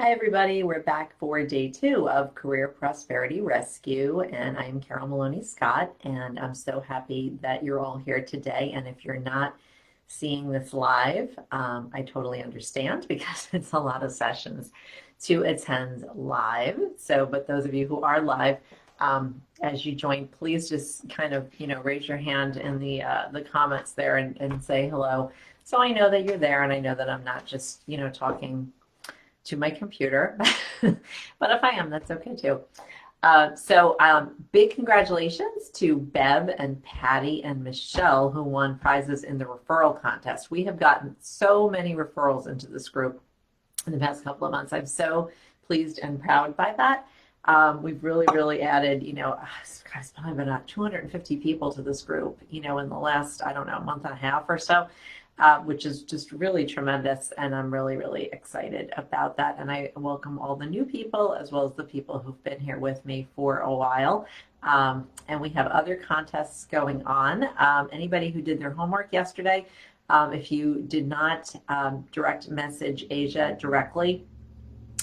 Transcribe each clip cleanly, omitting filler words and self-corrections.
Hi, everybody. We're back for day 2 of Career Prosperity Rescue, and I'm Carol Maloney Scott, and I'm so happy that you're all here today. And if you're not seeing this live, I totally understand because it's a lot of sessions to attend live. So, but those of you who are live, as you join, please just kind of, raise your hand in the comments there and say hello. So I know that you're there, and I know that I'm not just, talking to my computer, but if I am, that's okay too. Big congratulations to Bev and Patty and Michelle who won prizes in the referral contest. We have gotten so many referrals into this group in the past couple of months. I'm so pleased and proud by that. We've really added, it's probably been about 250 people to this group, in the last, I don't know, month and a half or so. Which is just really tremendous, and I'm really excited about that. And I welcome all the new people as well as the people who've been here with me for a while. And we have other contests going on. Anybody who did their homework yesterday, if you did not direct message Asia directly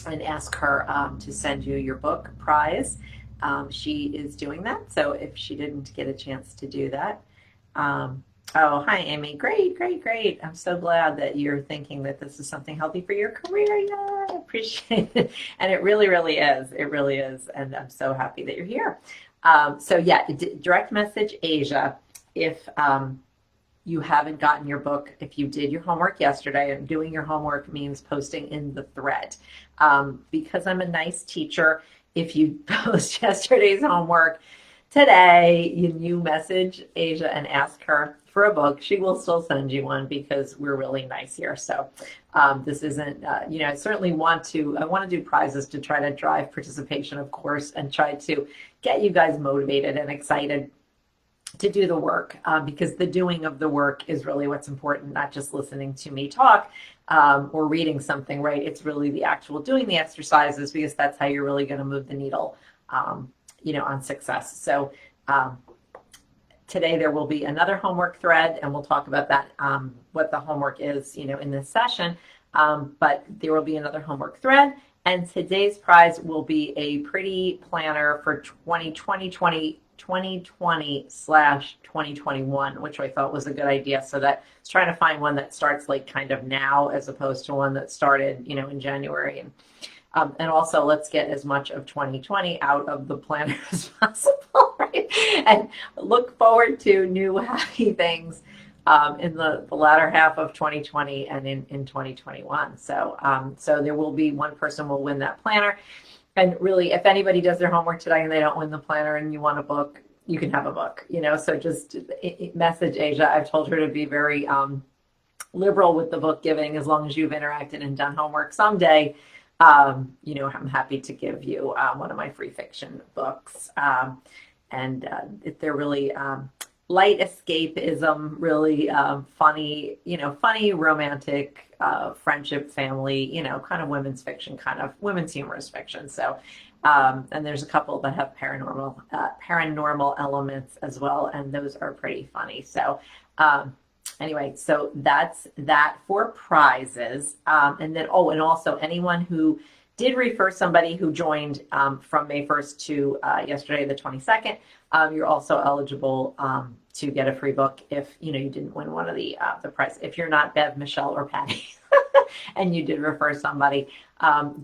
and ask her to send you your book prize, she is doing that. So if she didn't get a chance to do that, oh, hi, Amy. Great. I'm so glad that you're thinking that this is something healthy for your career. Yeah, I appreciate it. And it really is. It really is. And I'm so happy that you're here. Direct message Asia if you haven't gotten your book. If you did your homework yesterday, and doing your homework means posting in the thread. Because I'm a nice teacher, if you post yesterday's homework today, you message Asia and ask her for a book, she will still send you one because we're really nice here. So this isn't, I certainly want to do prizes to try to drive participation, of course, and try to get you guys motivated and excited to do the work, because the doing of the work is really what's important, not just listening to me talk or reading something, right? It's really the actual doing the exercises, because that's how you're really going to move the needle, on success. So today there will be another homework thread, and we'll talk about that, what the homework is, in this session. But there will be another homework thread, and today's prize will be a pretty planner for 2020/2021, which I thought was a good idea. So that I was trying to find one that starts like kind of now, as opposed to one that started, in January. And also, let's get as much of 2020 out of the planner as possible, right? And look forward to new happy things in the latter half of 2020 and in 2021. So there will be one person will win that planner. And really, if anybody does their homework today and they don't win the planner and you want a book, you can have a book, So just message Asia. I've told her to be very liberal with the book giving, as long as you've interacted and done homework someday. I'm happy to give you one of my free fiction books. They're really light escapism, really funny, romantic, friendship, family, kind of women's fiction, kind of women's humorous fiction. So, and there's a couple that have paranormal elements as well, and those are pretty funny. So, anyway, so that's that for prizes. And also anyone who did refer somebody who joined from May 1st to yesterday, the 22nd, you're also eligible to get a free book if you didn't win one of the prize. If you're not Bev, Michelle, or Patty, and you did refer somebody,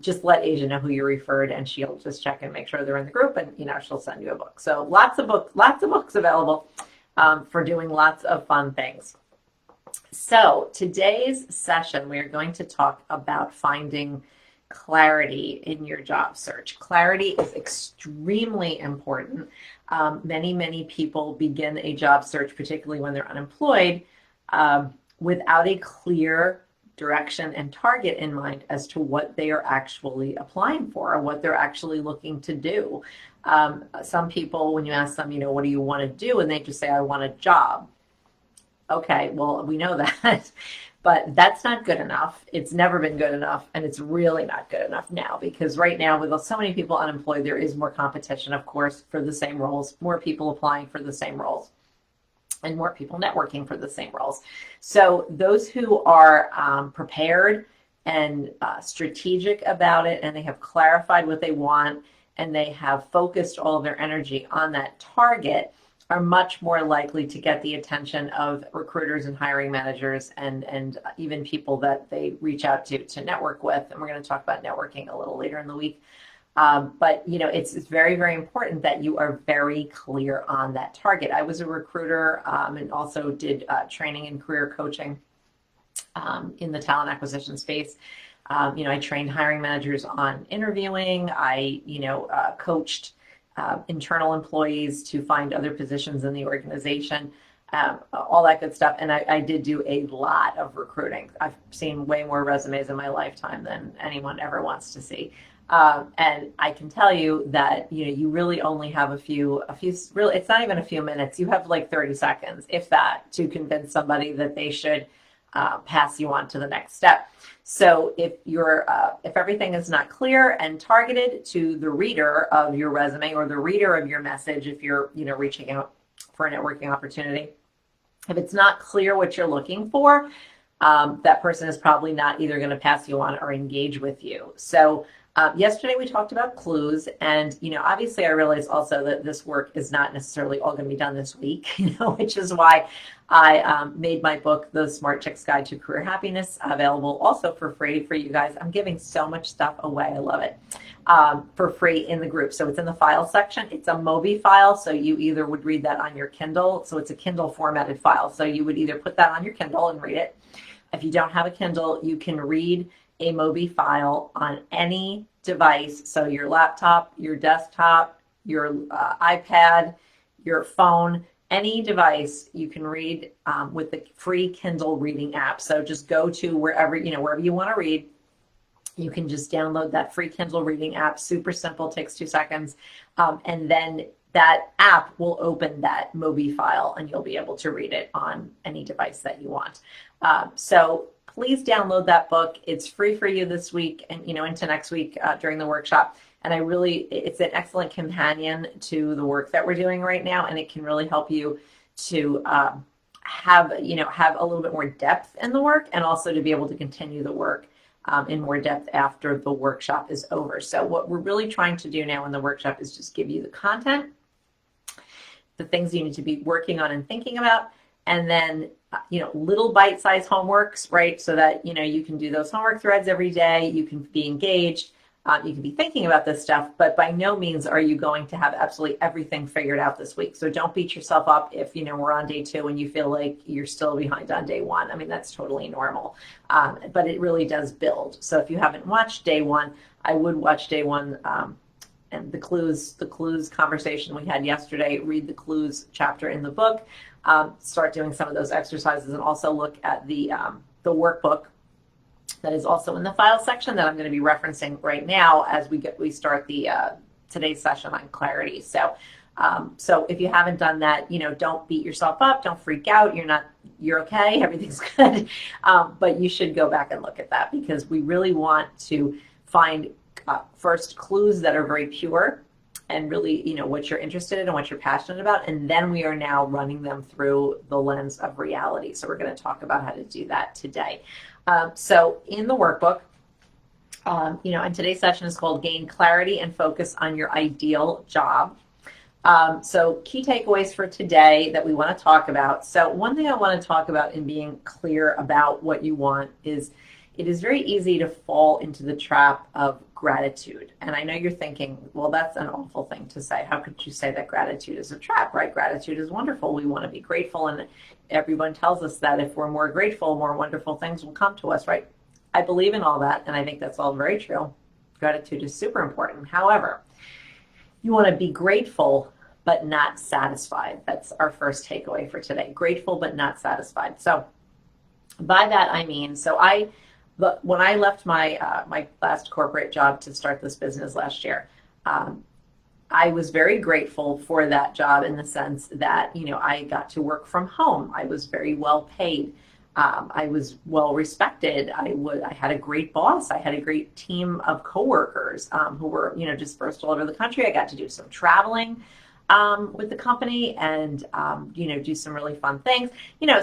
just let Asia know who you referred, and she'll just check and make sure they're in the group, and she'll send you a book. So lots of books available for doing lots of fun things. So today's session, we are going to talk about finding clarity in your job search. Clarity is extremely important. Many people begin a job search, particularly when they're unemployed, without a clear direction and target in mind as to what they are actually applying for or what they're actually looking to do. Some people, when you ask them, what do you want to do? And they just say, I want a job. Okay, well, we know that, but that's not good enough. It's never been good enough, and it's really not good enough now, because right now, with so many people unemployed, there is more competition, of course, for the same roles, more people applying for the same roles, and more people networking for the same roles. So those who are prepared and strategic about it, and they have clarified what they want, and they have focused all of their energy on that target, are much more likely to get the attention of recruiters and hiring managers and even people that they reach out to network with. And we're going to talk about networking a little later in the week. But it's very, very important that you are very clear on that target. I was a recruiter and also did training and career coaching in the talent acquisition space. I trained hiring managers on interviewing. I, coached internal employees to find other positions in the organization, all that good stuff. And I did do a lot of recruiting. I've seen way more resumes in my lifetime than anyone ever wants to see. And I can tell you that, you really only have a few, really, it's not even a few minutes. You have like 30 seconds, if that, to convince somebody that they should pass you on to the next step. So if everything is not clear and targeted to the reader of your resume or the reader of your message, if you're, reaching out for a networking opportunity, if it's not clear what you're looking for, that person is probably not either going to pass you on or engage with you. So yesterday we talked about clues, and obviously I realize also that this work is not necessarily all going to be done this week, which is why I made my book, The Smart Chick's Guide to Career Happiness, available also for free for you guys. I'm giving so much stuff away. I love it. For free in the group. So it's in the file section. It's a Mobi file, so you either would read that on your Kindle. So it's a Kindle formatted file. So you would either put that on your Kindle and read it. If you don't have a Kindle, you can read a Mobi file on any device. So your laptop, your desktop, your iPad, your phone, any device you can read with the free Kindle reading app. So just go to wherever you want to read. You can just download that free Kindle reading app. Super simple, takes 2 seconds. And then that app will open that Mobi file and you'll be able to read it on any device that you want. So please download that book. It's free for you this week and into next week during the workshop. And it's an excellent companion to the work that we're doing right now, and it can really help you to have a little bit more depth in the work, and also to be able to continue the work in more depth after the workshop is over. So what we're really trying to do now in the workshop is just give you the content, the things you need to be working on and thinking about, and then little bite-sized homeworks, right? So that you can do those homework threads every day. You can be engaged. You can be thinking about this stuff, but by no means are you going to have absolutely everything figured out this week. So don't beat yourself up if we're on day 2 and you feel like you're still behind on day 1. I mean, that's totally normal, but it really does build. So if you haven't watched day 1, I would watch day 1 and the clues conversation we had yesterday. Read the clues chapter in the book. Start doing some of those exercises, and also look at the workbook that is also in the file section that I'm going to be referencing right now as we start the today's session on clarity. So if you haven't done that, don't beat yourself up, don't freak out. You're okay, everything's good. But you should go back and look at that, because we really want to find first clues that are very pure and really, what you're interested in and what you're passionate about. And then we are now running them through the lens of reality. So we're going to talk about how to do that today. So in the workbook, and today's session is called Gain Clarity and Focus on Your Ideal Job. So key takeaways for today that we want to talk about. So one thing I want to talk about in being clear about what you want is it is very easy to fall into the trap of gratitude. And I know you're thinking, well, that's an awful thing to say. How could you say that gratitude is a trap, right? Gratitude is wonderful. We want to be grateful. And everyone tells us that if we're more grateful, more wonderful things will come to us, right? I believe in all that. And I think that's all very true. Gratitude is super important. However, you want to be grateful, but not satisfied. That's our first takeaway for today. Grateful, but not satisfied. So by that, I mean, but when I left my my last corporate job to start this business last year, I was very grateful for that job in the sense that, I got to work from home. I was very well paid. I was well respected. I had a great boss. I had a great team of coworkers who were, dispersed all over the country. I got to do some traveling with the company and, do some really fun things.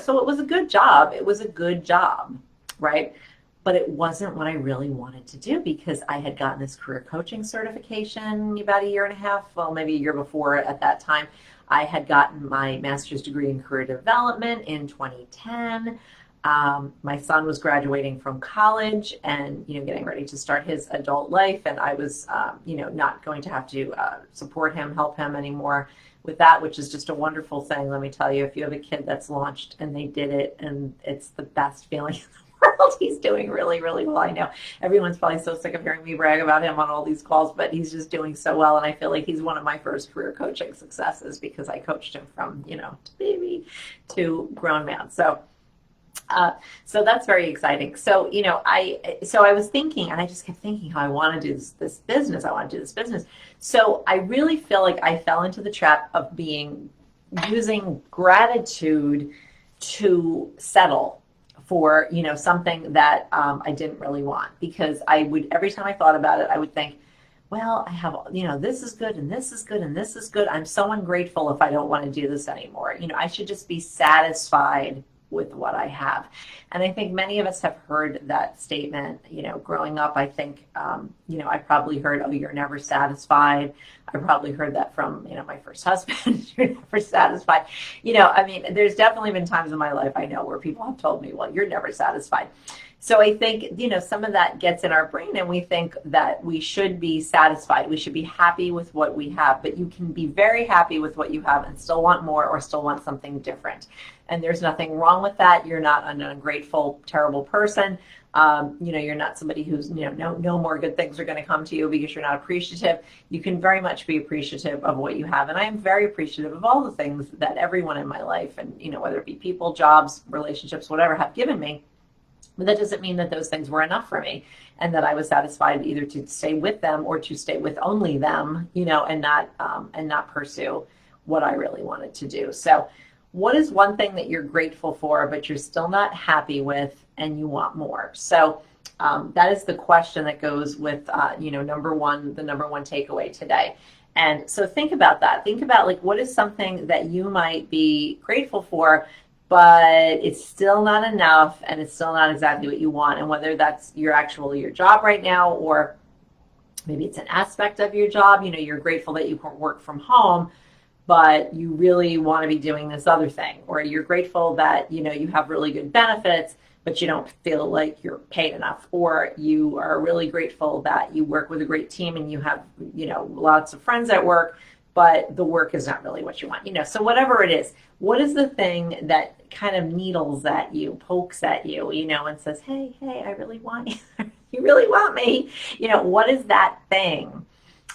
So it was a good job. It was a good job, right? but it wasn't what I really wanted to do because I had gotten this career coaching certification about a year and a half, well, maybe a year before at that time. I had gotten my master's degree in career development in 2010. My son was graduating from college and, getting ready to start his adult life. And I was, not going to have to support him, help him anymore with that, which is just a wonderful thing. Let me tell you, if you have a kid that's launched and they did it, and it's the best feeling in the world. He's doing really, really well. I know everyone's probably so sick of hearing me brag about him on all these calls, but he's just doing so well. And I feel like he's one of my first career coaching successes because I coached him from, baby to grown man. So that's very exciting. So, I was thinking, and I just kept thinking how I want to do this business. I want to do this business. So I really feel like I fell into the trap of using gratitude to settle for, something that I didn't really want, because every time I thought about it, I would think, well, I have, this is good and this is good and this is good. I'm so ungrateful if I don't want to do this anymore. I should just be satisfied with what I have. And I think many of us have heard that statement, growing up. I think, I probably heard, oh, you're never satisfied. I probably heard that from, my first husband, you're never satisfied. There's definitely been times in my life, I know, where people have told me, well, you're never satisfied. So I think, some of that gets in our brain and we think that we should be satisfied. We should be happy with what we have, but you can be very happy with what you have and still want more or still want something different. And there's nothing wrong with that. You're not an ungrateful, terrible person. You're not somebody who's, no more good things are going to come to you because you're not appreciative. You can very much be appreciative of what you have. And I am very appreciative of all the things that everyone in my life, and, whether it be people, jobs, relationships, whatever, have given me. But that doesn't mean that those things were enough for me and that I was satisfied either to stay with them or to stay with only them, and not pursue what I really wanted to do. So what is one thing that you're grateful for, but you're still not happy with and you want more? So that is the question that goes with, the number one takeaway today. And so think about that. Think about what is something that you might be grateful for, but it's still not enough and it's still not exactly what you want. And whether that's your job right now, or maybe it's an aspect of your job, you're grateful that you can work from home, but you really want to be doing this other thing. Or you're grateful that, you have really good benefits, but you don't feel like you're paid enough. Or you are really grateful that you work with a great team and you have, lots of friends at work, but the work is not really what you want. So whatever it is, what is the thing that kind of needles at you, pokes at you, and says, hey, I really want you. You really want me. What is that thing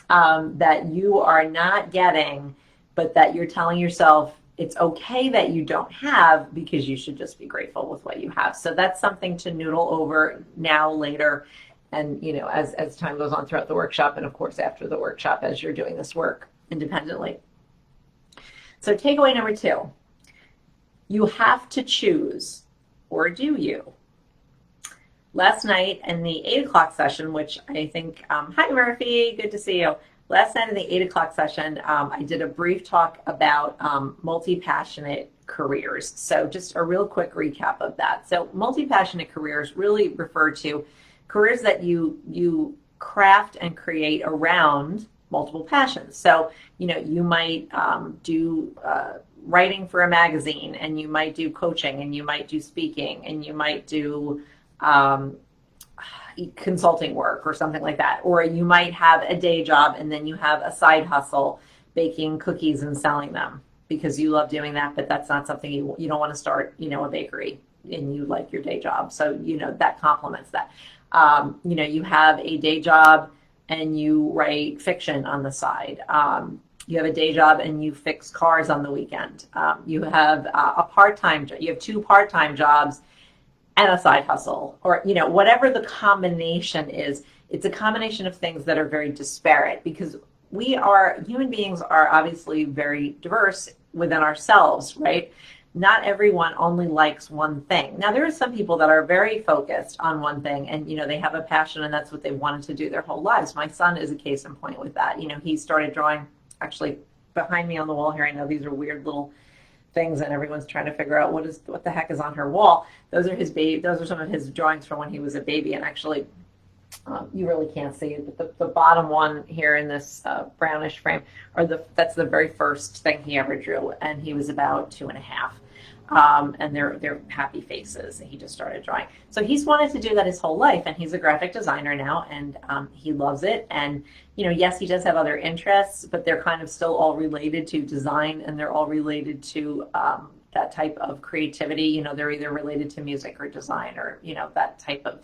that you are not getting, but that you're telling yourself it's okay that you don't have, because you should just be grateful with what you have. So that's something to noodle over now, later, and as time goes on throughout the workshop, and of course after the workshop as you're doing this work independently. So takeaway number 2, you have to choose, or do you? Last night in the 8 o'clock session, which I think, hi Murphy, good to see you. Last night in the 8 o'clock session, I did a brief talk about multi-passionate careers. So just a real quick recap of that. So multi-passionate careers really refer to careers that you craft and create around multiple passions. So, you might do writing for a magazine, and you might do coaching, and you might do speaking, and you might do consulting work or something like that. Or you might have a day job and then you have a side hustle baking cookies and selling them because you love doing that, but that's not something you don't want to start, a bakery, and you like your day job. So, that complements that. You have a day job and you write fiction on the side. You have a day job and you fix cars on the weekend. You have a part-time job. You have 2 part-time jobs and a side hustle, or, whatever the combination is. It's a combination of things that are very disparate, because human beings are obviously very diverse within ourselves, right? Not everyone only likes one thing. Now, there are some people that are very focused on one thing, and, they have a passion and that's what they wanted to do their whole lives. My son is a case in point with that. He started drawing, actually behind me on the wall here. I know these are weird little things, and everyone's trying to figure out what the heck is on her wall. Those are some of his drawings from when he was a baby, and actually you really can't see it, but the bottom one here in this brownish frame that's the very first thing he ever drew, and he was about 2.5. And they're happy faces. He just started drawing. So he's wanted to do that his whole life, and he's a graphic designer now, and he loves it. And yes, he does have other interests, but they're kind of still all related to design, and they're all related to that type of creativity. They're either related to music or design, or that type of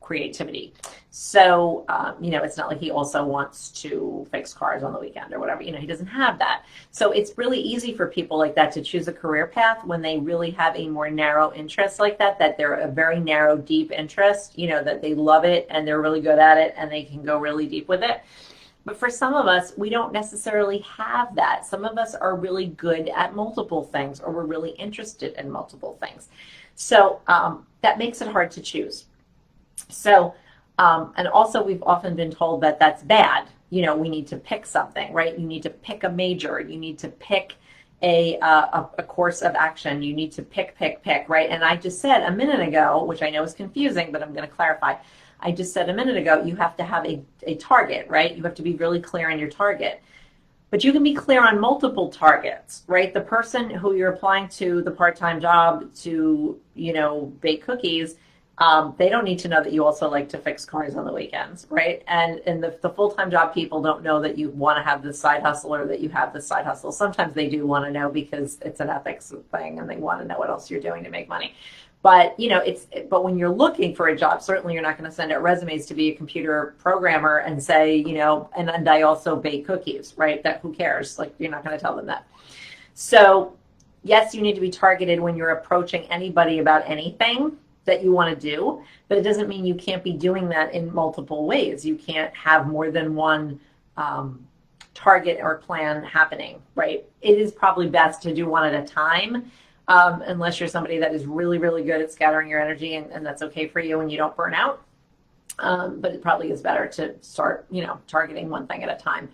creativity. So, it's not like he also wants to fix cars on the weekend or whatever. He doesn't have that. So it's really easy for people like that to choose a career path when they really have a more narrow interest like that they're a very narrow, deep interest, that they love it and they're really good at it and they can go really deep with it. But for some of us, we don't necessarily have that. Some of us are really good at multiple things, or we're really interested in multiple things. So that makes it hard to choose. So, and also we've often been told that that's bad. We need to pick something, right? You need to pick a major. You need to pick a course of action. You need to pick, right? And I just said a minute ago, which I know is confusing, but I'm going to clarify. I just said a minute ago, you have to have a target, right? You have to be really clear on your target. But you can be clear on multiple targets, right? The person who you're applying to the part-time job to, bake cookies, they don't need to know that you also like to fix cars on the weekends, right? And the full-time job people don't know that you want to have this side hustle or that you have this side hustle. Sometimes they do want to know because it's an ethics thing and they want to know what else you're doing to make money. But, but when you're looking for a job, certainly you're not going to send out resumes to be a computer programmer and say, and I also bake cookies, right? That who cares? Like, you're not going to tell them that. So yes, you need to be targeted when you're approaching anybody about anything that you want to do, but it doesn't mean you can't be doing that in multiple ways. You can't have more than one target or plan happening, right? It is probably best to do one at a time, unless you're somebody that is really, really good at scattering your energy, and that's okay for you and you don't burn out. But it probably is better to start, targeting one thing at a time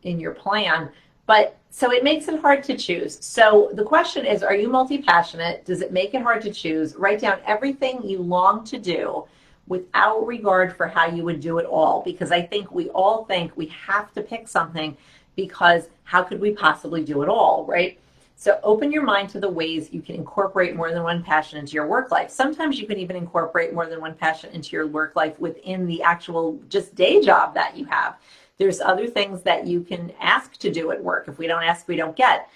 in your plan. But so it makes it hard to choose. So the question is, are you multi-passionate? Does it make it hard to choose? Write down everything you long to do without regard for how you would do it all. Because I think we all think we have to pick something, because how could we possibly do it all, right? So open your mind to the ways you can incorporate more than one passion into your work life. Sometimes you can even incorporate more than one passion into your work life within the actual just day job that you have. There's other things that you can ask to do at work. If we don't ask, we don't get.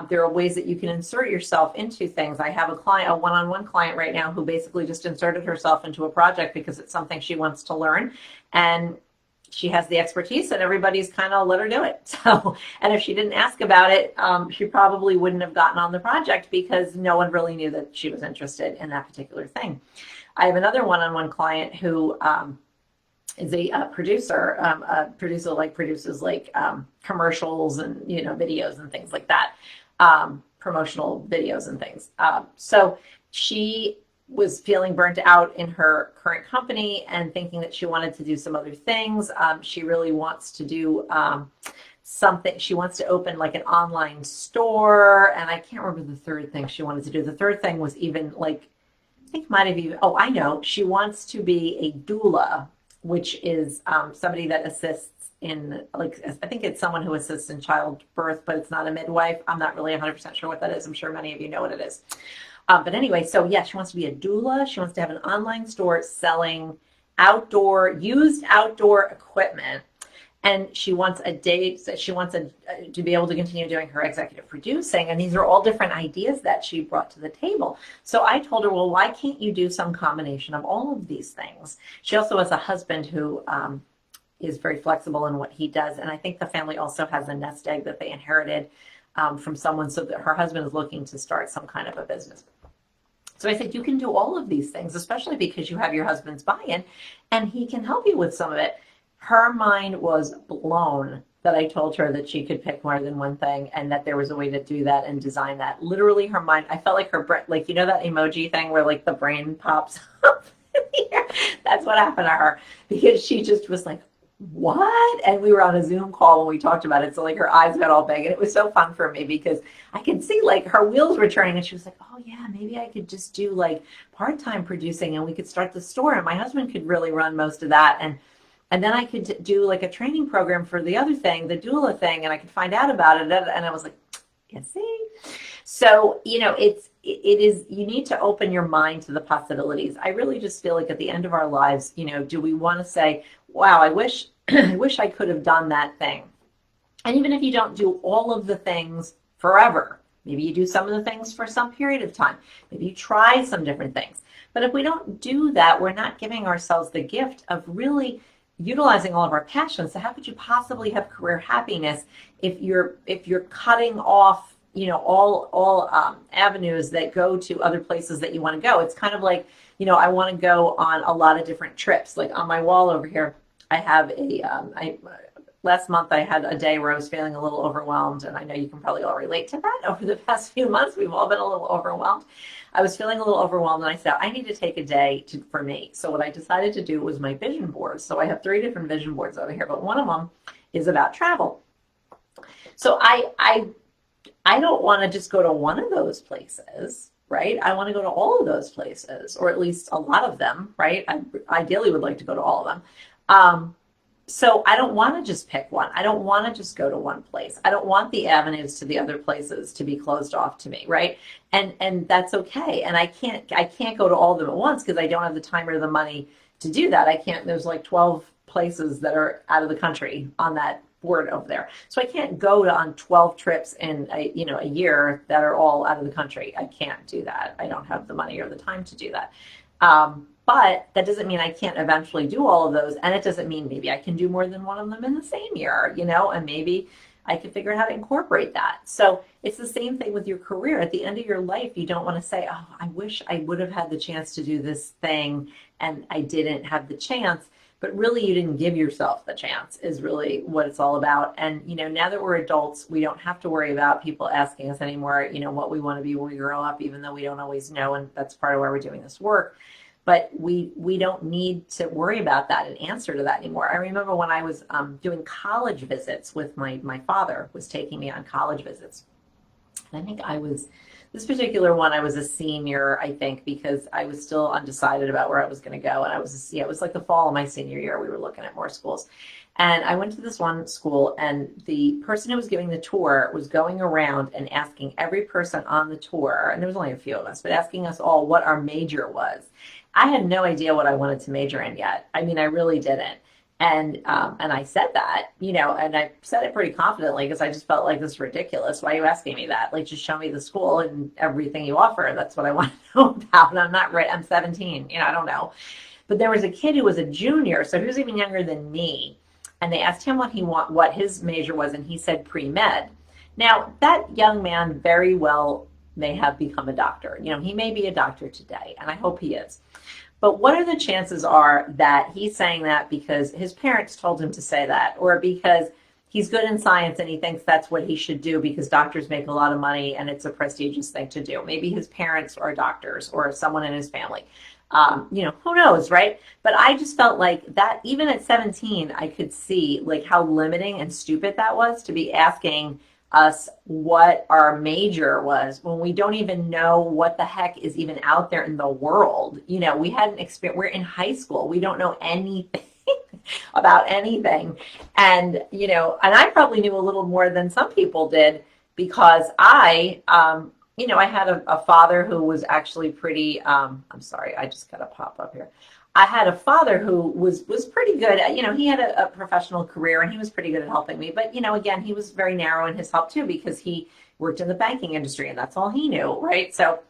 There are ways that you can insert yourself into things. I have a one-on-one client right now who basically just inserted herself into a project because it's something she wants to learn. And she has the expertise and everybody's kind of let her do it. So, and if she didn't ask about it, she probably wouldn't have gotten on the project because no one really knew that she was interested in that particular thing. I have another one-on-one client who is a producer, produces commercials and, videos and things like that, promotional videos and things. So she was feeling burnt out in her current company and thinking that she wanted to do some other things. She really wants to do something. She wants to open like an online store. And I can't remember the third thing she wanted to do. The third thing was even I think might have even, I know. She wants to be a doula, which is somebody that assists in, I think it's someone who assists in childbirth, but it's not a midwife. I'm not really 100% sure what that is. I'm sure many of you know what it is. But anyway, so yeah, she wants to be a doula. She wants to have an online store selling used outdoor equipment. And she wants to be able to continue doing her executive producing. And these are all different ideas that she brought to the table. So I told her, well, why can't you do some combination of all of these things? She also has a husband who is very flexible in what he does. And I think the family also has a nest egg that they inherited from someone, so that her husband is looking to start some kind of a business. So I said, you can do all of these things, especially because you have your husband's buy-in and he can help you with some of it. Her mind was blown that I told her that she could pick more than one thing and that there was a way to do that and design that. Literally her mind, I felt like her brain, that emoji thing where the brain pops up. That's what happened to her, because she just was like, what? And we were on a Zoom call when we talked about it. So like her eyes got all big, and it was so fun for me because I could see like her wheels were turning, and she was like, oh yeah, maybe I could just do like part-time producing and we could start the store and my husband could really run most of that. And then I could do like a training program for the other thing, the doula thing, and I could find out about it. And I was like, you see? So, it is, you need to open your mind to the possibilities. I really just feel like at the end of our lives, do we want to say, wow, I wish, I wish I could have done that thing. And even if you don't do all of the things forever, maybe you do some of the things for some period of time, maybe you try some different things. But if we don't do that, we're not giving ourselves the gift of really utilizing all of our passions. So how could you possibly have career happiness if you're cutting off all avenues that go to other places that you want to go? It's kind of like, I want to go on a lot of different trips. Like on my wall over here, I have last month I had a day where I was feeling a little overwhelmed, and I know you can probably all relate to that. Over the past few months, we've all been a little overwhelmed. I was feeling a little overwhelmed, and I said, I need to take a day for me. So what I decided to do was my vision boards. So I have 3 different vision boards over here, but one of them is about travel. So I don't want to just go to one of those places, right? I want to go to all of those places, or at least a lot of them, right? I ideally would like to go to all of them. So I don't want to just pick one. I don't want to just go to one place. I don't want the avenues to the other places to be closed off to me, right? And that's okay. And I can't go to all of them at once because I don't have the time or the money to do that. I can't. There's like 12 places that are out of the country on that board over there. So I can't go on 12 trips in a year that are all out of the country. I can't do that. I don't have the money or the time to do that. But that doesn't mean I can't eventually do all of those. And it doesn't mean maybe I can do more than one of them in the same year, and maybe I can figure out how to incorporate that. So it's the same thing with your career. At the end of your life, you don't want to say, oh, I wish I would have had the chance to do this thing and I didn't have the chance. But really, you didn't give yourself the chance is really what it's all about. And, now that we're adults, we don't have to worry about people asking us anymore, what we want to be when we grow up, even though we don't always know. And that's part of why we're doing this work. But we don't need to worry about that and answer to that anymore. I remember when I was doing college visits with my father was taking me on college visits. And I think this particular one, I was a senior, I think, because I was still undecided about where I was going to go. And it was like the fall of my senior year. We were looking at more schools. And I went to this one school, and the person who was giving the tour was going around and asking every person on the tour, and there was only a few of us, but asking us all what our major was. I had no idea what I wanted to major in yet. I mean, I really didn't. And I said that, and I said it pretty confidently because I just felt like this is ridiculous. Why are you asking me that? Like, just show me the school and everything you offer. That's what I want to know about. And I'm not right. I'm 17. I don't know. But there was a kid who was a junior, so he was even younger than me. And they asked him what his major was, and he said pre-med. Now, that young man very well may have become a doctor. He may be a doctor today, and I hope he is. But what are the chances are that he's saying that because his parents told him to say that, or because he's good in science and he thinks that's what he should do because doctors make a lot of money and it's a prestigious thing to do? Maybe his parents are doctors or someone in his family. Who knows, right? But I just felt like that even at 17, I could see like how limiting and stupid that was to be asking us what our major was when we don't even know what the heck is even out there in the world. We hadn't experienced, we're in high school. We don't know anything about anything. And, and I probably knew a little more than some people did because I had a father who was actually pretty, I'm sorry, I just got to pop up here. I had a father who was pretty good. He had a professional career and he was pretty good at helping me. But, again, he was very narrow in his help too because he worked in the banking industry and that's all he knew, right? So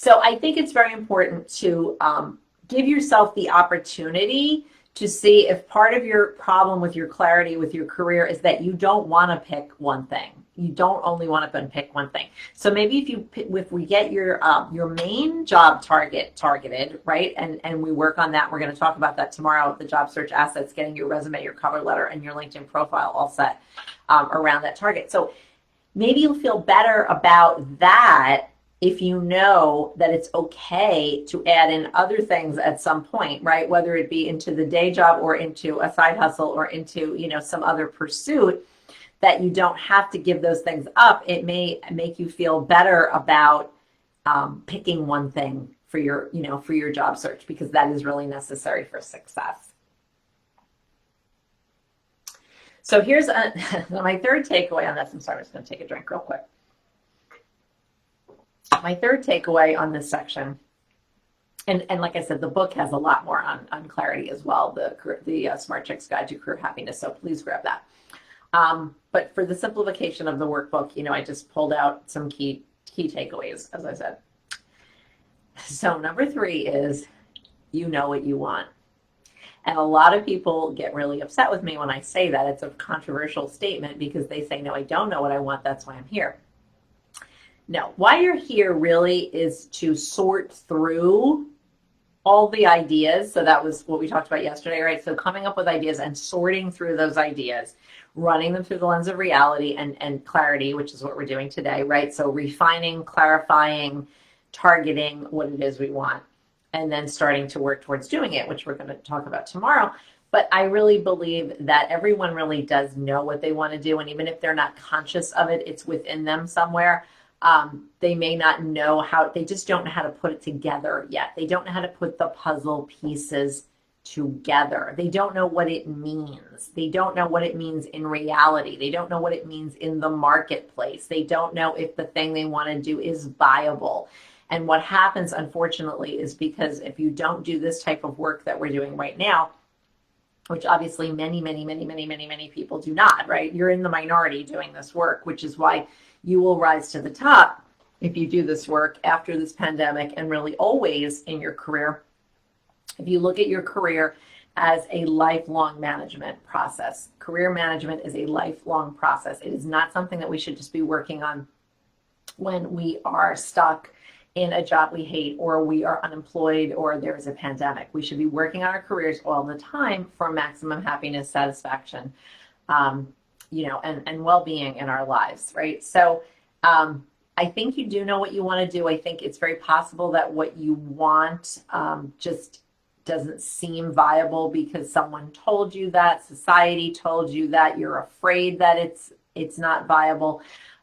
I think it's very important to give yourself the opportunity to see if part of your problem with your clarity with your career is that you don't want to pick one thing. You don't only want to pick one thing. So maybe if we get your main job targeted, right, and we work on that, we're going to talk about that tomorrow, the job search assets, getting your resume, your cover letter, and your LinkedIn profile all set around that target. So maybe you'll feel better about that if you know that it's okay to add in other things at some point, right? Whether it be into the day job or into a side hustle or into, some other pursuit, that you don't have to give those things up. It may make you feel better about picking one thing for your job search, because that is really necessary for success. So here's my third takeaway on this. I'm sorry, I'm just going to take a drink real quick. My third takeaway on this section, and like I said, the book has a lot more on clarity as well, the Smart Chicks Guide to Career Happiness, so please grab that. But for the simplification of the workbook, I just pulled out some key takeaways, as I said. So number 3 is, you know what you want. And a lot of people get really upset with me when I say that. It's a controversial statement because they say, no, I don't know what I want. That's why I'm here. No, why you're here really is to sort through all the ideas. So that was what we talked about yesterday, right? So coming up with ideas and sorting through those ideas, running them through the lens of reality and clarity, which is what we're doing today, right? So refining, clarifying, targeting what it is we want, and then starting to work towards doing it, which we're going to talk about tomorrow. But I really believe that everyone really does know what they want to do. And even if they're not conscious of it, it's within them somewhere. They may not know they just don't know how to put it together yet. They don't know how to put the puzzle pieces together. They don't know what it means. They don't know what it means in reality. They don't know what it means in the marketplace. They don't know if the thing they want to do is viable. And what happens, unfortunately, is because if you don't do this type of work that we're doing right now, which obviously many, many, many, many, many, many people do not, right? You're in the minority doing this work, which is why you will rise to the top if you do this work after this pandemic, and really always in your career. If you look at your career as a lifelong management process, career management is a lifelong process. It is not something that we should just be working on when we are stuck in a job we hate, or we are unemployed, or there's a pandemic. We should be working on our careers all the time for maximum happiness, satisfaction, and well-being in our lives, right? So I think you do know what you want to do. I think it's very possible that what you want just doesn't seem viable because someone told you that, society told you that, you're afraid that it's not viable.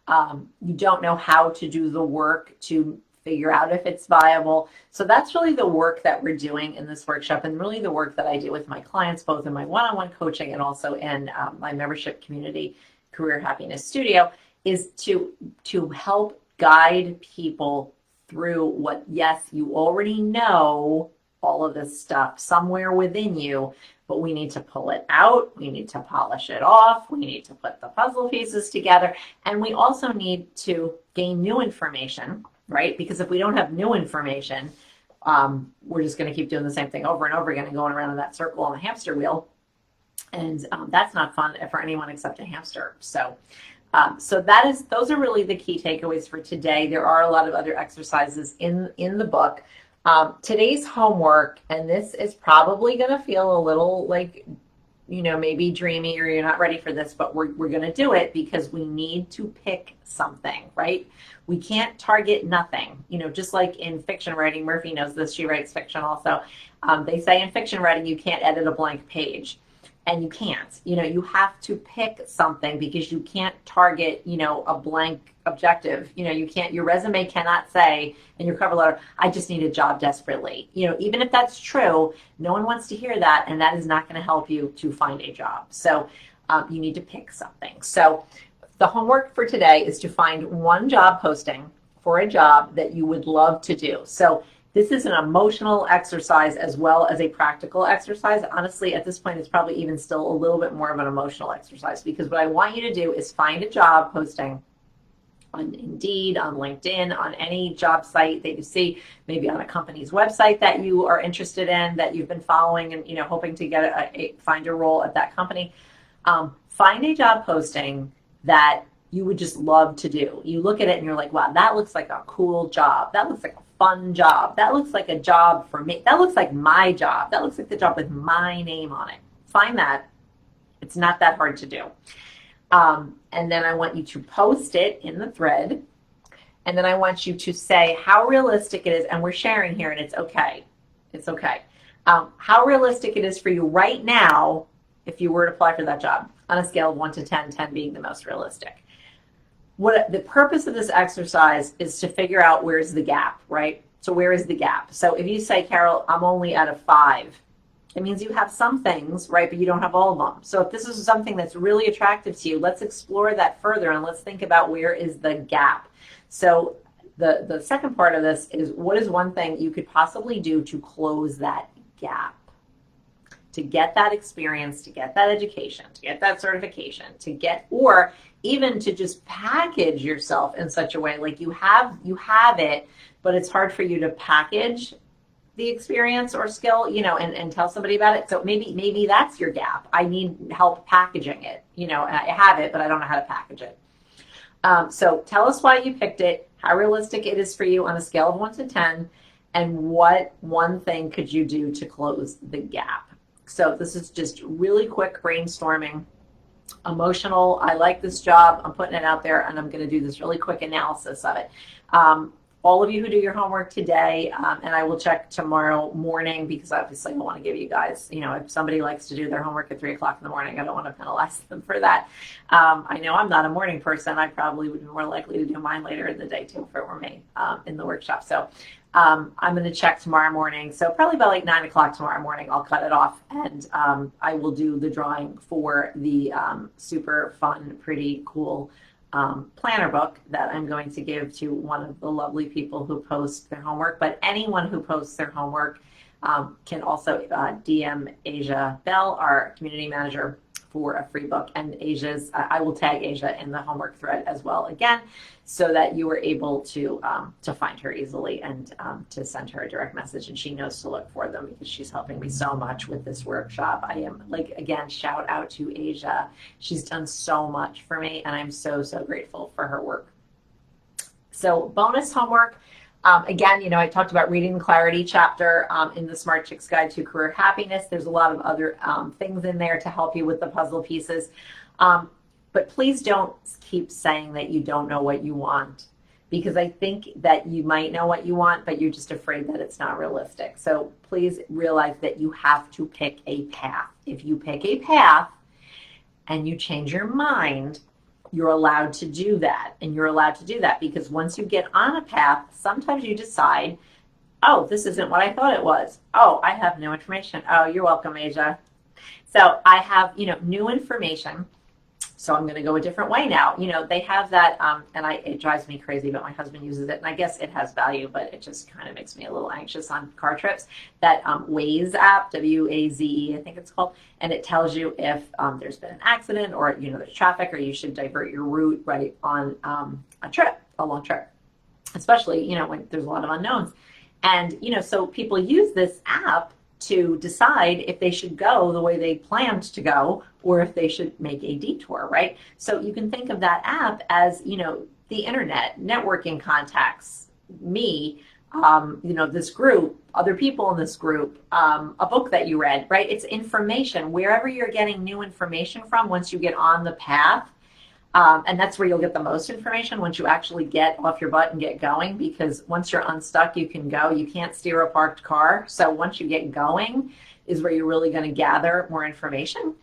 You don't know how to do the work to figure out if it's viable. So that's really the work that we're doing in this workshop, and really the work that I do with my clients, both in my one-on-one coaching and also in my membership community, Career Happiness Studio, is to help guide people through what, yes, you already know all of this stuff somewhere within you, but we need to pull it out, we need to polish it off, we need to put the puzzle pieces together, and we also need to gain new information, right? Because if we don't have new information, we're just going to keep doing the same thing over and over again and going around in that circle on the hamster wheel. And that's not fun for anyone except a hamster. So those are really the key takeaways for today. There are a lot of other exercises in the book. Today's homework, and this is probably going to feel a little like, maybe dreamy, or you're not ready for this, but we're going to do it because we need to pick something, right? We can't target nothing, just like in fiction writing. Murphy knows this. She writes fiction also. They say in fiction writing, you can't edit a blank page. And you can't, you have to pick something, because you can't target, a blank objective. You can't, your resume cannot say in your cover letter, I just need a job desperately. Even if that's true, no one wants to hear that. And that is not going to help you to find a job. So you need to pick something. So the homework for today is to find one job posting for a job that you would love to do. So this is an emotional exercise as well as a practical exercise. Honestly, at this point, it's probably even still a little bit more of an emotional exercise, because what I want you to do is find a job posting on Indeed, on LinkedIn, on any job site that you see, maybe on a company's website that you are interested in, that you've been following and, hoping to get find a role at that company. Find a job posting that you would just love to do. You look at it and you're like, wow, that looks like a cool job. That looks like a fun job. That looks like a job for me. That looks like my job. That looks like the job with my name on it. Find that. It's not that hard to do. And then I want you to post it in the thread. And then I want you to say how realistic it is, and we're sharing here, and it's okay. It's okay. How realistic it is for you right now if you were to apply for that job on a scale of 1 to 10, 10 being the most realistic. What the purpose of this exercise is to figure out where's the gap, right? So where is the gap? So if you say, Carol, I'm only at a 5, it means you have some things, right, but you don't have all of them. So if this is something that's really attractive to you, let's explore that further and let's think about where is the gap. So the second part of this is, what is one thing you could possibly do to close that gap? To get that experience, to get that education, to get that certification, to get, or even to just package yourself in such a way, like you have it, but it's hard for you to package the experience or skill, and tell somebody about it. So maybe that's your gap. I need help packaging it. I have it, but I don't know how to package it. So tell us why you picked it, how realistic it is for you on a scale of 1 to 10, and what one thing could you do to close the gap. So this is just really quick brainstorming, emotional. I like this job. I'm putting it out there, and I'm going to do this really quick analysis of it. All of you who do your homework today, and I will check tomorrow morning, because obviously I want to give you guys, if somebody likes to do their homework at 3 o'clock in the morning, I don't want to penalize them for that. I know I'm not a morning person. I probably would be more likely to do mine later in the day too if it were me in the workshop. So I'm going to check tomorrow morning. So probably about like 9 o'clock tomorrow morning, I'll cut it off, and I will do the drawing for the super fun, pretty cool planner book that I'm going to give to one of the lovely people who post their homework. But anyone who posts their homework can also DM Asia Bell, our community manager, for a free book. And I will tag Asia in the homework thread as well, again, so that you are able to find her easily and to send her a direct message. And she knows to look for them, because she's helping me so much with this workshop. I am, again, shout out to Asia. She's done so much for me, and I'm so, so grateful for her work. So bonus homework. Again, I talked about reading the clarity chapter in the Smart Chicks Guide to Career Happiness. There's a lot of other things in there to help you with the puzzle pieces. But please don't keep saying that you don't know what you want, because I think that you might know what you want, but you're just afraid that it's not realistic. So please realize that you have to pick a path. If you pick a path and you change your mind, you're allowed to do that. And you're allowed to do that because once you get on a path, sometimes you decide, oh, this isn't what I thought it was. Oh, I have new information. Oh, you're welcome, Asia. So I have, new information. So I'm going to go a different way now. They have that, and it drives me crazy, but my husband uses it, and I guess it has value, but it just kind of makes me a little anxious on car trips. That Waze app, W-A-Z-E, I think it's called, and it tells you if there's been an accident, or there's traffic, or you should divert your route right on a long trip, especially when there's a lot of unknowns. And so people use this app to decide if they should go the way they planned to go, or if they should make a detour, right? So you can think of that app as, the internet, networking contacts, me, this group, other people in this group, a book that you read, right? It's information. Wherever you're getting new information from, once you get on the path, and that's where you'll get the most information, once you actually get off your butt and get going, because once you're unstuck, you can go. You can't steer a parked car. So once you get going is where you're really going to gather more information.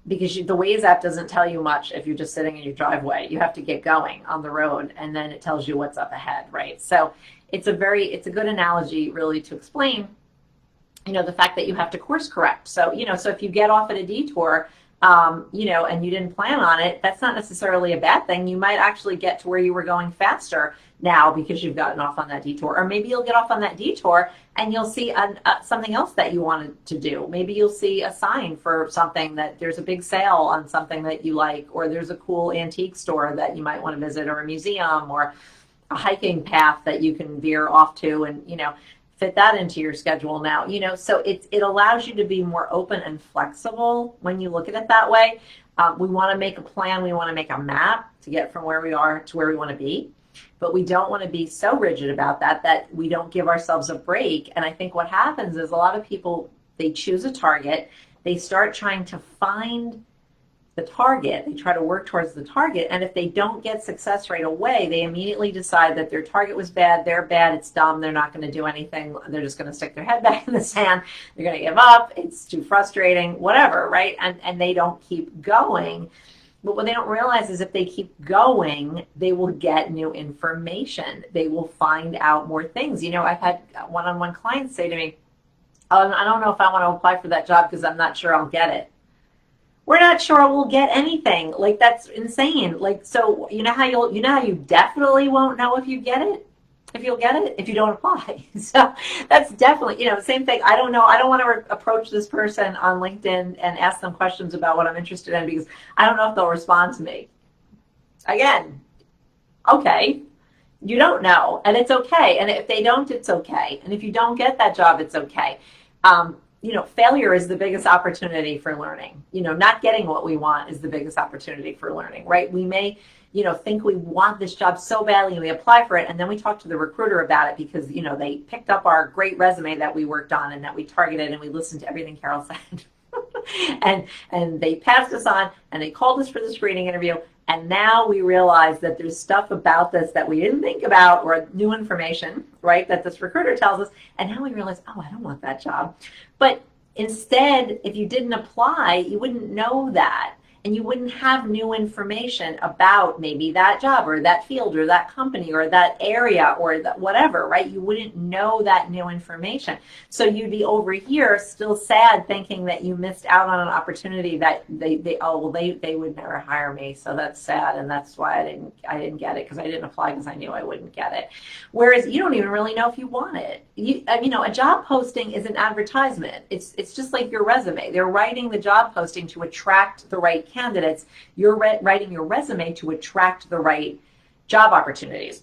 Because the Waze app doesn't tell you much if you're just sitting in your driveway. You have to get going on the road, and then it tells you what's up ahead, right? So it's a good analogy really to explain, the fact that you have to course correct. So, so if you get off at a detour, and you didn't plan on it, that's not necessarily a bad thing. You might actually get to where you were going faster now because you've gotten off on that detour. Or maybe you'll get off on that detour and you'll see something else that you wanted to do. Maybe you'll see a sign for something, that there's a big sale on something that you like, or there's a cool antique store that you might want to visit, or a museum, or a hiking path that you can veer off to, and, fit that into your schedule now, so it allows you to be more open and flexible when you look at it that way. We want to make a plan. We want to make a map to get from where we are to where we want to be, but we don't want to be so rigid about that we don't give ourselves a break. And I think what happens is a lot of people, they choose a target, they start trying to find the target. They try to work towards the target. And if they don't get success right away, they immediately decide that their target was bad, they're bad, it's dumb, they're not going to do anything. They're just going to stick their head back in the sand. They're going to give up. It's too frustrating, whatever, right? And they don't keep going. But what they don't realize is if they keep going, they will get new information. They will find out more things. I've had one-on-one clients say to me, "Oh, I don't know if I want to apply for that job because I'm not sure I'll get it." We're not sure we'll get anything. Like, that's insane. Like, so you know how you definitely won't know if you get it, if you'll get it, if you don't apply. So that's definitely, same thing. I don't know. I don't want to approach this person on LinkedIn and ask them questions about what I'm interested in because I don't know if they'll respond to me. Again, okay, you don't know, and it's okay. And if they don't, it's okay. And if you don't get that job, it's okay. Failure is the biggest opportunity for learning. Not getting what we want is the biggest opportunity for learning, right? We may, think we want this job so badly and we apply for it, and then we talk to the recruiter about it because, they picked up our great resume that we worked on and that we targeted and we listened to everything Carol said. and they passed us on and they called us for the screening interview. And now we realize that there's stuff about this that we didn't think about, or new information, right, that this recruiter tells us. And now we realize, oh, I don't want that job. But instead, if you didn't apply, you wouldn't know that. And you wouldn't have new information about maybe that job or that field or that company or that area or that whatever, right? You wouldn't know that new information. So you'd be over here still sad thinking that you missed out on an opportunity that they would never hire me. So that's sad. And that's why I didn't get it because I didn't apply because I knew I wouldn't get it. Whereas you don't even really know if you want it. A job posting is an advertisement. It's just like your resume. They're writing the job posting to attract the right candidates. You're writing your resume to attract the right job opportunities.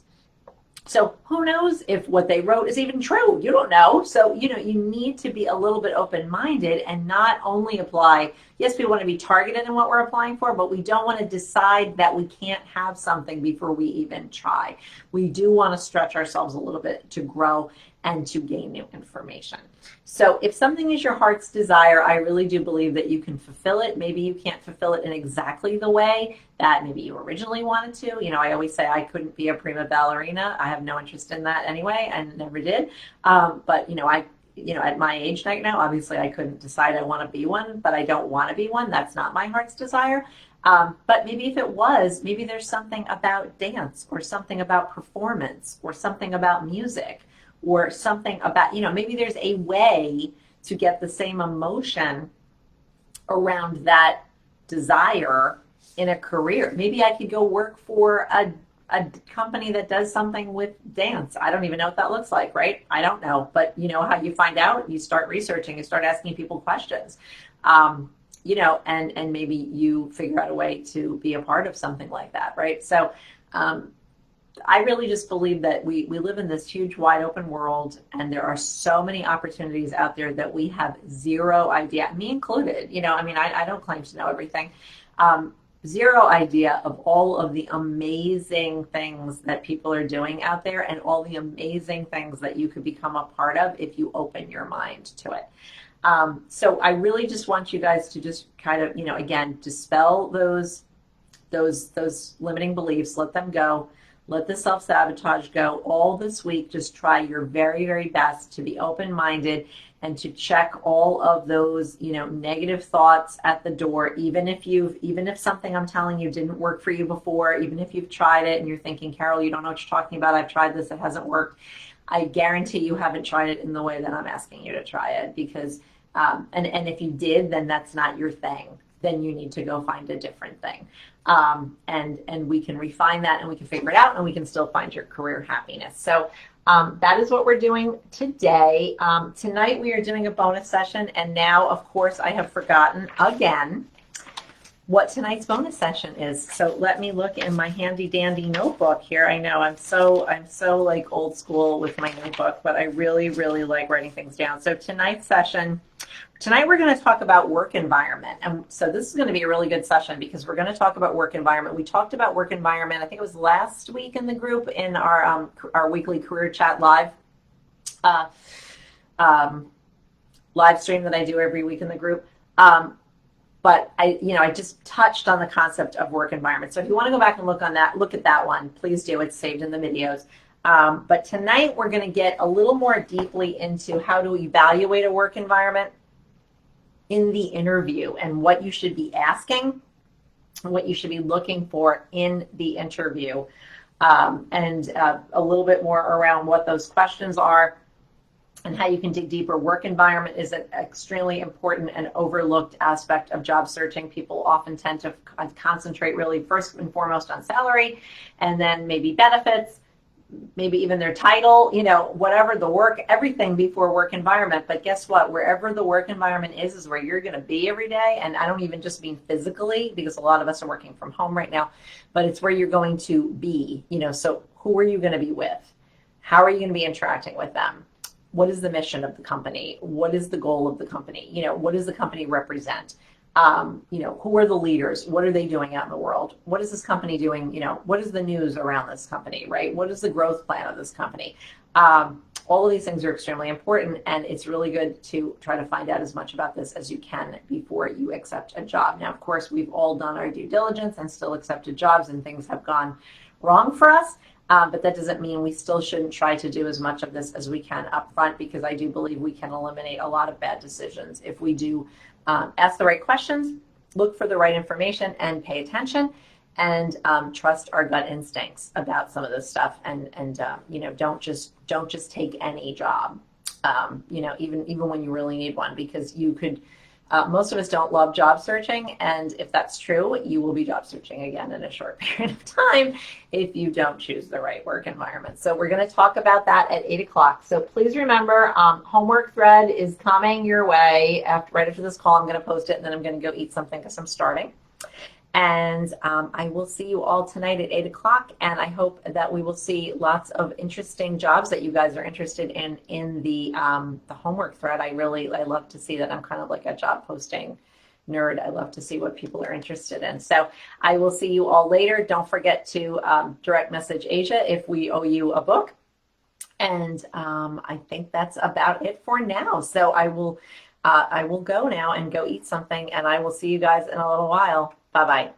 So who knows if what they wrote is even true? You don't know. So, you need to be a little bit open-minded and not only apply. Yes, we want to be targeted in what we're applying for, but we don't want to decide that we can't have something before we even try. We do want to stretch ourselves a little bit to grow and to gain new information. So if something is your heart's desire, I really do believe that you can fulfill it. Maybe you can't fulfill it in exactly the way that maybe you originally wanted to. I always say I couldn't be a prima ballerina. I have no interest in that anyway, and never did. But at my age right now, obviously I couldn't decide I want to be one, but I don't want to be one. That's not my heart's desire. But maybe if it was, maybe there's something about dance or something about performance or something about music or something about, maybe there's a way to get the same emotion around that desire in a career. Maybe I could go work for a company that does something with dance. I don't even know what that looks like, right? I don't know. But how you find out? You start researching, you start asking people questions. And maybe you figure out a way to be a part of something like that, right? So I really just believe that we live in this huge, wide open world, and there are so many opportunities out there that we have zero idea, me included. I don't claim to know everything. Zero idea of all of the amazing things that people are doing out there and all the amazing things that you could become a part of if you open your mind to it. So I really just want you guys to just kind of, again, dispel those limiting beliefs, let them go. Let the self-sabotage go. All this week, just try your very, very best to be open-minded and to check all of those, negative thoughts at the door. Even if something I'm telling you didn't work for you before, even if you've tried it and you're thinking, Carol, you don't know what you're talking about. I've tried this, it hasn't worked. I guarantee you haven't tried it in the way that I'm asking you to try it because, and if you did, then that's not your thing. Then you need to go find a different thing. And we can refine that and we can figure it out and we can still find your career happiness. So that is what we're doing today. Tonight we are doing a bonus session, and now, of course, I have forgotten again what tonight's bonus session is. So let me look in my handy dandy notebook here. I know I'm so like old school with my notebook, but I really, really like writing things down. So tonight we're going to talk about work environment. And so this is going to be a really good session because we're going to talk about work environment. We talked about work environment, I think it was last week in the group in our weekly career chat live live stream that I do every week in the group. But I just touched on the concept of work environment. So if you want to go back and look at that one, please do. It's saved in the videos. But tonight we're going to get a little more deeply into how to evaluate a work environment in the interview and what you should be asking, what you should be looking for in the interview, and a little bit more around what those questions are and how you can dig deeper. Work environment is an extremely important and overlooked aspect of job searching. People often tend to concentrate really first and foremost on salary, and then maybe benefits, maybe even their title, whatever the work, everything before work environment. But guess what? Wherever the work environment is where you're going to be every day. And I don't even just mean physically, because a lot of us are working from home right now, but it's where you're going to be, so who are you going to be with? How are you going to be interacting with them? What is the mission of the company? What is the goal of the company? What does the company represent? Who are the leaders? What are they doing out in the world? What is this company doing? What is the news around this company, right? What is the growth plan of this company? All of these things are extremely important, and it's really good to try to find out as much about this as you can before you accept a job. Now, of course, we've all done our due diligence and still accepted jobs, and things have gone wrong for us. But that doesn't mean we still shouldn't try to do as much of this as we can up front, because I do believe we can eliminate a lot of bad decisions if we do ask the right questions, look for the right information, and pay attention, and trust our gut instincts about some of this stuff. And don't just take any job, even when you really need one, because you could. Most of us don't love job searching, and if that's true, you will be job searching again in a short period of time if you don't choose the right work environment. So we're going to talk about that at 8 o'clock. So please remember, homework thread is coming your way. Right after this call, I'm going to post it, and then I'm going to go eat something because I'm starving. And I will see you all tonight at 8 o'clock, and I hope that we will see lots of interesting jobs that you guys are interested in the homework thread. I love to see that. I'm kind of like a job posting nerd. I love to see what people are interested in. So I will see you all later. Don't forget to direct message Asia if we owe you a book. And I think that's about it for now. So I will go now and go eat something, and I will see you guys in a little while. Bye-bye.